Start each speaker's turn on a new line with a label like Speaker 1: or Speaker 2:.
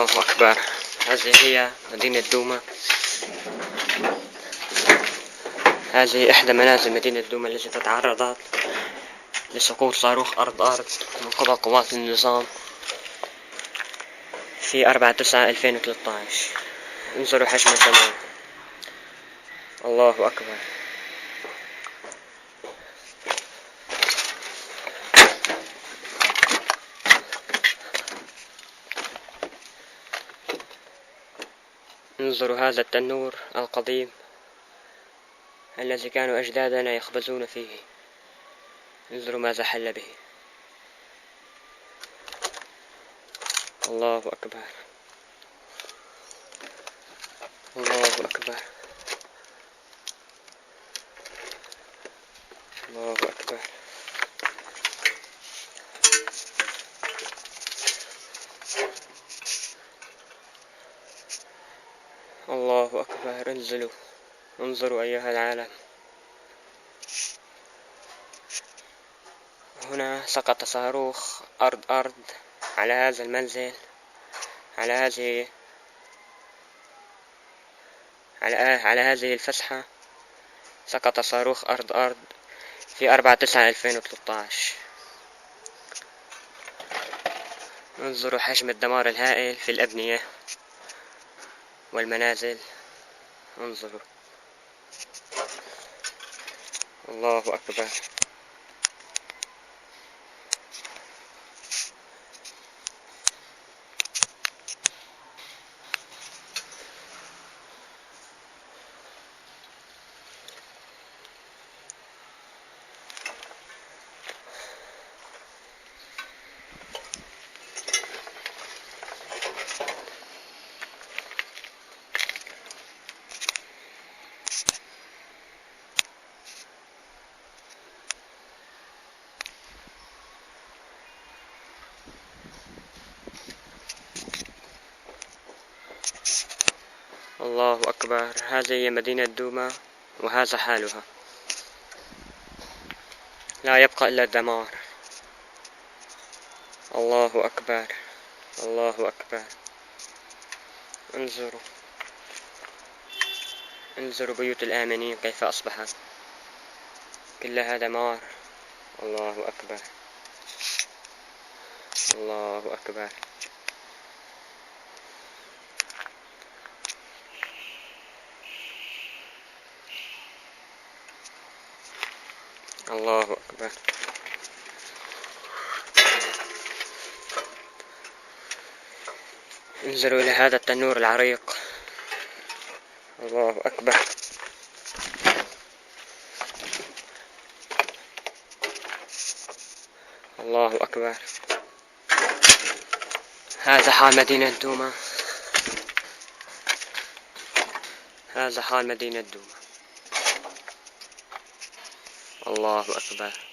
Speaker 1: الله أكبر. هذه هي مدينة دوما. هذه إحدى منازل مدينة دوما التي تعرضت لسقوط صاروخ أرض من قبل قوات النظام في 4/9/2013. انظروا حجم الدمار. الله أكبر. انظروا هذا التنور القديم الذي كانوا أجدادنا يخبزون فيه. انظروا ماذا حل به. الله أكبر. الله أكبر. الله أكبر. الله أكبر. انزلوا، انظروا أيها العالم. هنا سقط صاروخ أرض على هذا المنزل، على هذه الفسحة. سقط صاروخ أرض في 4/9/2013. انظروا حجم الدمار الهائل في الأبنية والمنازل. انظروا. الله أكبر. الله أكبر. هذه هي مدينة دوما وهذا حالها. لا يبقى إلا الدمار. الله أكبر. الله أكبر. انظروا، انظروا بيوت الآمنين كيف أصبحت، كلها دمار. الله أكبر. الله أكبر. الله أكبر. انظروا إلى هذا التنور العريق. الله أكبر. الله أكبر. هذا حال مدينة دوما. هذا حال مدينة دوما. الله أكبر.